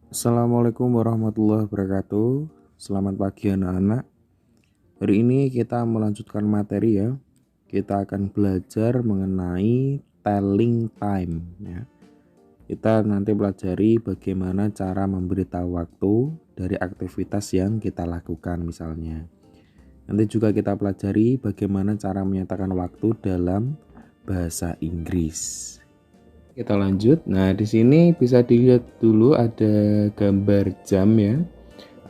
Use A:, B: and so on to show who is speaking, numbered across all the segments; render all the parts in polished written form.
A: Assalamualaikum warahmatullahi wabarakatuh. Selamat pagi anak-anak. Hari ini kita melanjutkan materi ya. Kita akan belajar mengenai telling time ya. Kita nanti pelajari bagaimana cara memberitahu waktu dari aktivitas yang kita lakukan misalnya. Nanti juga kita pelajari bagaimana cara menyatakan waktu dalam bahasa Inggris. Kita lanjut. Nah, di sini bisa dilihat dulu ada gambar jam ya.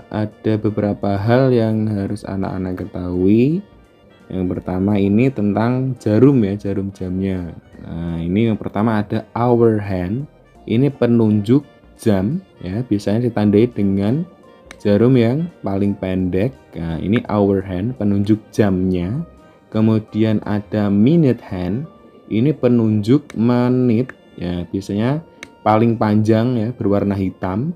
A: Ada beberapa hal yang harus anak-anak ketahui. Yang pertama ini tentang jarum ya, jarum jamnya. Nah, ini yang pertama ada hour hand. Ini penunjuk jam ya, biasanya ditandai dengan jarum yang paling pendek. Nah, ini hour hand, penunjuk jamnya. Kemudian ada minute hand. Ini penunjuk menit ya, biasanya paling panjang ya, berwarna hitam.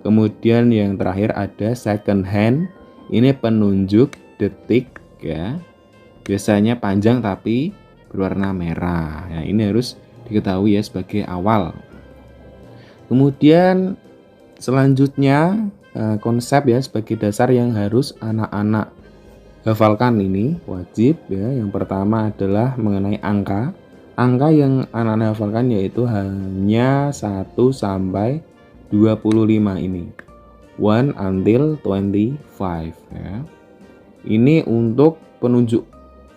A: Kemudian yang terakhir ada second hand. Ini penunjuk detik ya. Biasanya panjang tapi berwarna merah. Ya, ini harus diketahui ya sebagai awal. Kemudian selanjutnya konsep ya sebagai dasar yang harus anak-anak hafalkan, ini wajib ya. Yang pertama adalah mengenai angka. Angka yang anak-anak hafalkan yaitu hanya 1 sampai 25 ini. 1 until 25 ya. Ini untuk penunjuk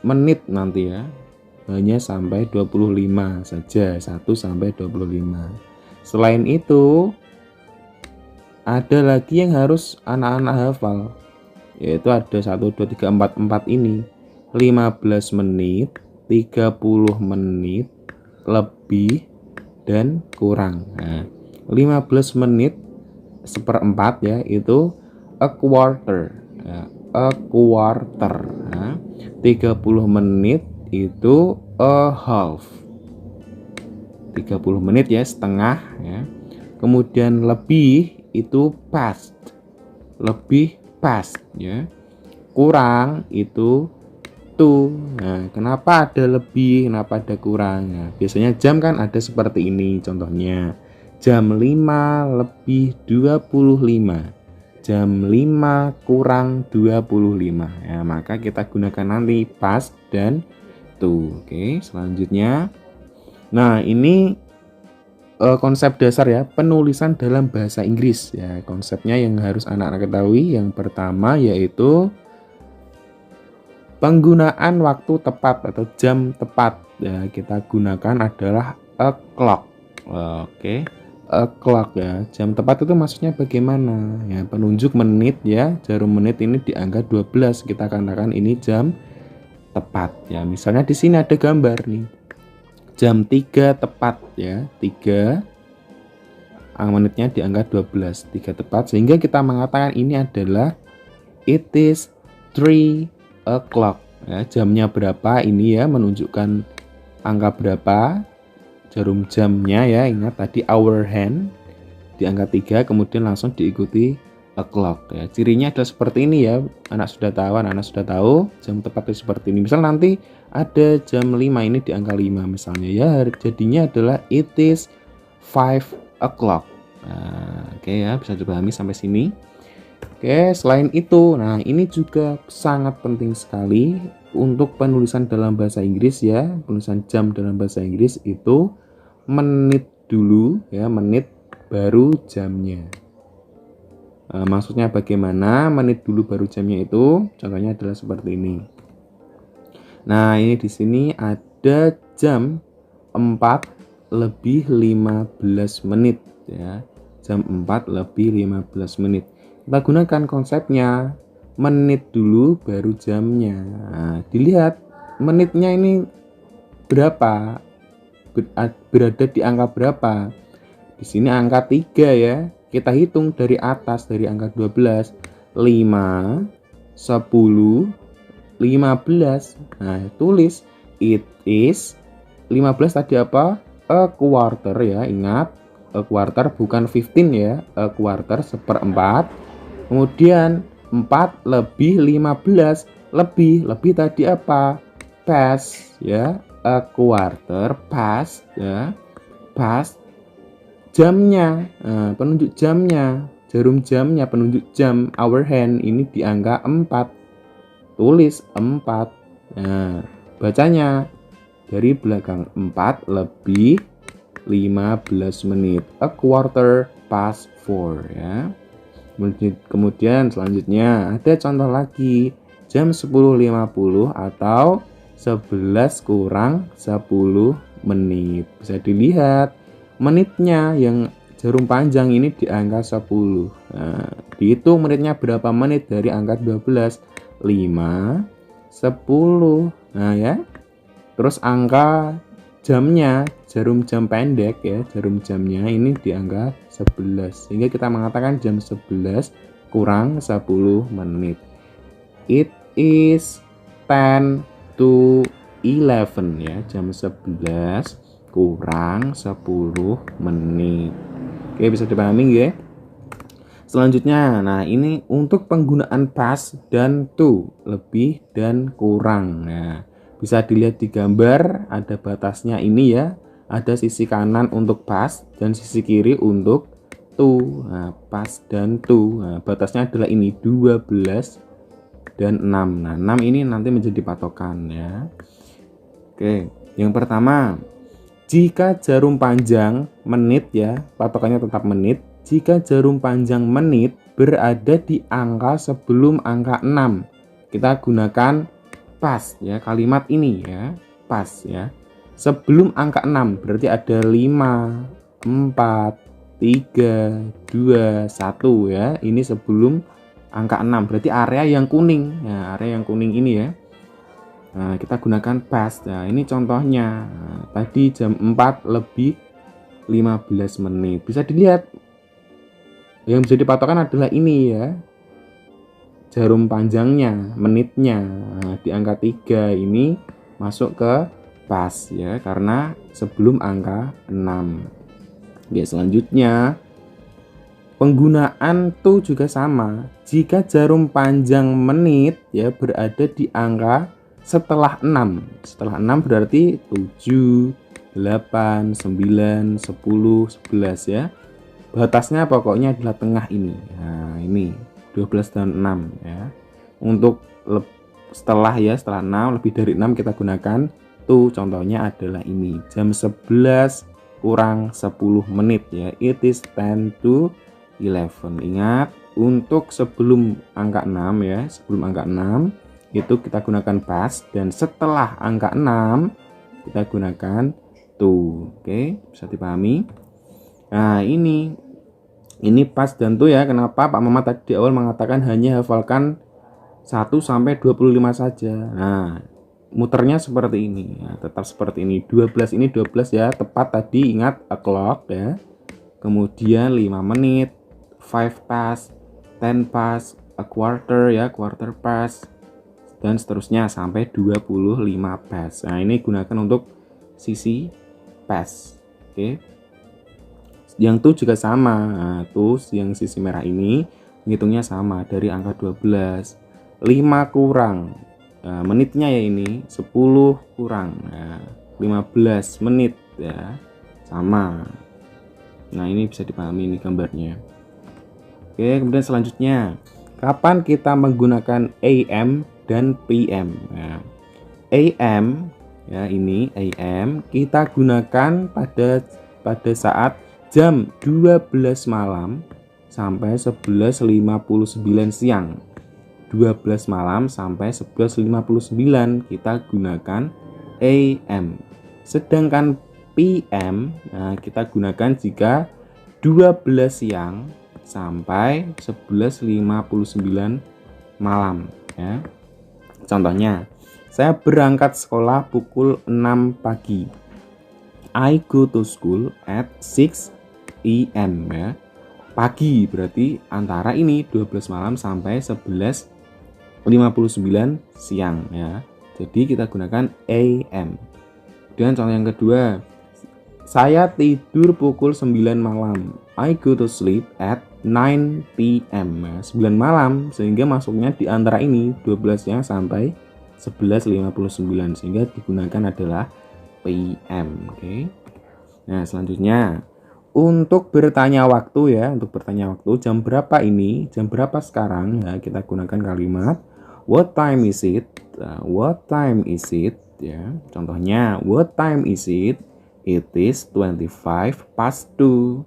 A: menit nanti ya. Hanya sampai 25 saja, 1 sampai 25. Selain itu ada lagi yang harus anak-anak hafal, yaitu ada 1, 2, 3, 4, 4 ini. 15 menit, 30 menit, lebih, dan kurang. Nah, 15 menit seperempat ya, itu a quarter ya, a quarter. Nah, 30 menit itu a half. 30 menit ya, setengah ya. Kemudian lebih itu past. Lebih past ya. Kurang itu to. Nah, kenapa ada lebih, kenapa ada kurang? Nah, biasanya jam kan ada seperti ini contohnya. Jam 5 lebih 25. Jam 5 kurang 25. Ya, maka kita gunakan nanti past dan to. Oke, selanjutnya. Nah, ini konsep dasar ya, penulisan dalam bahasa Inggris ya. Konsepnya yang harus anak-anak ketahui yang pertama yaitu penggunaan waktu tepat atau jam tepat ya, kita gunakan adalah a clock. Oke, a clock ya. Jam tepat itu maksudnya bagaimana? Ya, penunjuk menit ya, jarum menit ini di angka 12. Kita katakan ini jam tepat ya. Misalnya di sini ada gambar nih. Jam 3 tepat ya. 3 menitnya di angka 12. 3 tepat sehingga kita mengatakan ini adalah it is 3 o'clock. Ya, jamnya berapa ini ya, menunjukkan angka berapa jarum jamnya ya. Ingat tadi hour hand di angka 3, kemudian langsung diikuti o'clock ya. Cirinya adalah seperti ini ya. Anak sudah tahu jam tepatnya seperti ini. Misal nanti ada jam 5 ini di angka 5 misalnya ya, jadinya adalah it is 5 o'clock. Nah, oke ya, bisa dipahami sampai sini. Oke, selain itu, nah ini juga sangat penting sekali untuk penulisan dalam bahasa Inggris ya. Penulisan jam dalam bahasa Inggris itu menit dulu ya, menit baru jamnya. Maksudnya bagaimana menit dulu baru jamnya itu? Contohnya adalah seperti ini. Nah, ini di sini ada jam 4 lebih 15 menit ya. Jam 4 lebih 15 menit. Kita gunakan konsepnya menit dulu baru jamnya. Nah, dilihat menitnya ini berapa, berada di angka berapa. Di sini angka 3 ya. Kita hitung dari atas, dari angka 12. 5, 10, 15. Nah, tulis it is 15 tadi apa? A quarter ya. Ingat, a quarter bukan 15 ya. A quarter seperempat. Kemudian 4 lebih 15. Lebih tadi apa? Past ya. A quarter past ya. Past jamnya, penunjuk jamnya, jarum jamnya, penunjuk jam, hour hand ini di angka 4. Tulis 4. Nah, bacanya dari belakang 4 lebih 15 menit. A quarter past 4 ya. Kemudian selanjutnya ada contoh lagi. Jam 10.50 atau 11 kurang 10 menit. Bisa dilihat menitnya yang jarum panjang ini di angka 10. Nah, dihitung menitnya berapa menit dari angka 12. 5, 10. Nah ya. Terus angka jamnya, jarum jam pendek ya, jarum jamnya ini di angka 11. Sehingga kita mengatakan jam 11 kurang 10 menit. It is 10 to 11 ya, jam 11 kurang 10 menit. Oke, bisa dipahami ya. Selanjutnya, nah ini untuk penggunaan past dan to, lebih dan kurang. Nah, bisa dilihat di gambar, ada batasnya ini ya. Ada sisi kanan untuk past dan sisi kiri untuk to. Nah, past dan to. Nah, batasnya adalah ini 12 dan 6. Nah, 6 ini nanti menjadi patokan ya. Oke, yang pertama, jika jarum panjang menit ya, patokannya tetap menit. Jika jarum panjang menit berada di angka sebelum angka 6, kita gunakan pas ya, kalimat ini ya, pas ya. Sebelum angka 6 berarti ada 5, 4, 3, 2, 1 ya. Ini sebelum angka 6, berarti area yang kuning. Nah, area yang kuning ini ya. Nah, kita gunakan past. Nah, ini contohnya. Nah, tadi jam 4 lebih 15 menit. Bisa dilihat yang bisa dipatokan adalah ini ya. Jarum panjangnya, menitnya. Nah, di angka 3 ini masuk ke past ya, karena sebelum angka 6. Oke, selanjutnya penggunaan to juga sama. Jika jarum panjang menit ya berada di angka setelah 6. Setelah 6 berarti 7, 8, 9, 10, 11 ya. Batasnya pokoknya adalah tengah ini. Nah, ini 12 dan 6 ya. Untuk setelah 6 lebih dari 6 kita gunakan to. Contohnya adalah ini. Jam 11 kurang 10 menit ya. It is 10 to 11. Ingat, untuk sebelum angka 6 ya, sebelum angka 6 itu kita gunakan past, dan setelah angka 6 kita gunakan to. Oke, bisa dipahami? Nah, ini past dan to ya. Kenapa Pak Mamat tadi di awal mengatakan hanya hafalkan 1 sampai 25 saja. Nah, muternya seperti ini ya, tetap seperti ini. 12 ini 12 ya, tepat tadi, ingat o'clock ya. Kemudian 5 menit, 5 past, 10 past, a quarter ya, quarter past, dan seterusnya sampai 25 past. Nah, ini gunakan untuk sisi past. Oke. Yang to juga sama. Nah, to yang sisi merah ini ngitungnya sama dari angka 12. 5 kurang. Nah, menitnya ya ini 10 kurang. Nah, 15 menit ya. Sama. Nah, ini bisa dipahami ini gambarnya. Oke, kemudian selanjutnya, kapan kita menggunakan AM dan PM? Nah, AM ya, ini AM kita gunakan pada saat jam 12 malam sampai 11.59 siang. 12 malam sampai 11.59 kita gunakan AM. Sedangkan PM nah, kita gunakan jika 12 siang sampai 11.59 malam ya. Contohnya, saya berangkat sekolah pukul 6 pagi. I go to school at 6 AM ya. Pagi berarti antara ini 12 malam sampai 11.59 siang ya. Jadi kita gunakan AM. Dan contoh yang kedua, saya tidur pukul 9 malam. I go to sleep at 9 PM ya. 9 malam, sehingga masuknya di antara ini 12 siang sampai 11.59, sehingga digunakan adalah PM. Oke. Nah, selanjutnya Untuk bertanya waktu ya, untuk bertanya waktu jam berapa ini, jam berapa sekarang ya, kita gunakan kalimat what time is it? What time is it ya. Contohnya what time is it? It is 25 past 2.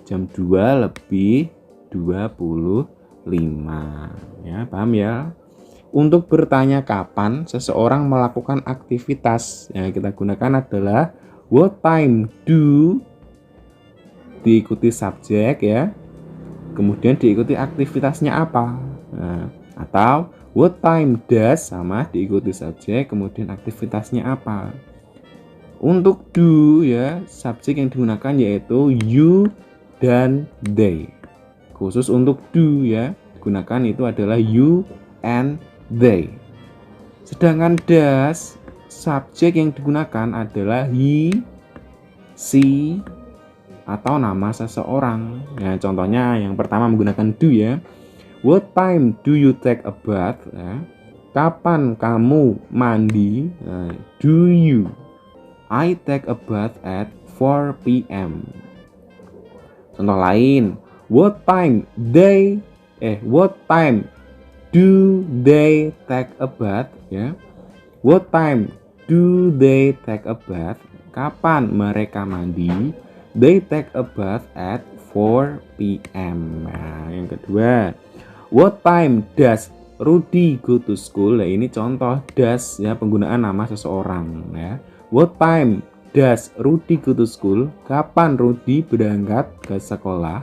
A: Jam 2 lebih 25 ya, paham ya? Untuk bertanya kapan seseorang melakukan aktivitas yang kita gunakan adalah what time do diikuti subjek ya, kemudian diikuti aktivitasnya apa. Nah, atau what time does sama diikuti subjek kemudian aktivitasnya apa. Untuk do ya, subjek yang digunakan yaitu you dan they. Khusus untuk do ya, digunakan itu adalah you and they. Sedangkan does, subjek yang digunakan adalah he, she, atau nama seseorang. Ya, contohnya yang pertama menggunakan do ya. What time do you take a bath? Ya. Kapan kamu mandi? Do you? I take a bath at 4 p.m. Contoh lain. What time do they take a bath? Ya. What time do they take a bath? Kapan mereka mandi? They take a bath at 4 p.m. Nah, yang kedua, what time does Rudy go to school? Nah, ini contoh does ya, penggunaan nama seseorang ya. What time does Rudy go to school? Kapan Rudy berangkat ke sekolah?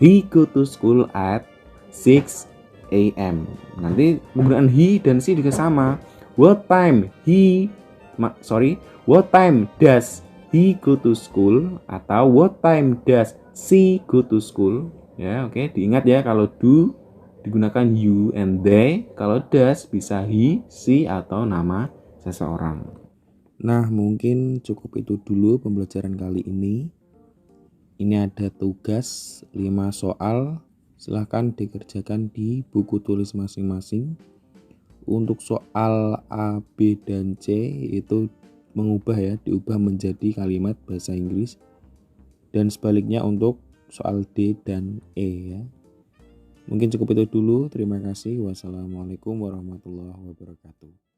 A: He go to school at 6 a.m. Nanti penggunaan he dan she juga sama. What time does he go to school atau what time does she go to school? Ya, oke, diingat ya, kalau do digunakan you and they, kalau does bisa he, she atau nama seseorang. Nah, mungkin cukup itu dulu pembelajaran kali ini. Ini ada tugas 5 soal, silahkan dikerjakan di buku tulis masing-masing. Untuk soal A, B, dan C itu mengubah ya, diubah menjadi kalimat bahasa Inggris. Dan sebaliknya untuk soal D dan E ya. Mungkin cukup itu dulu. Terima kasih. Wassalamualaikum warahmatullahi wabarakatuh.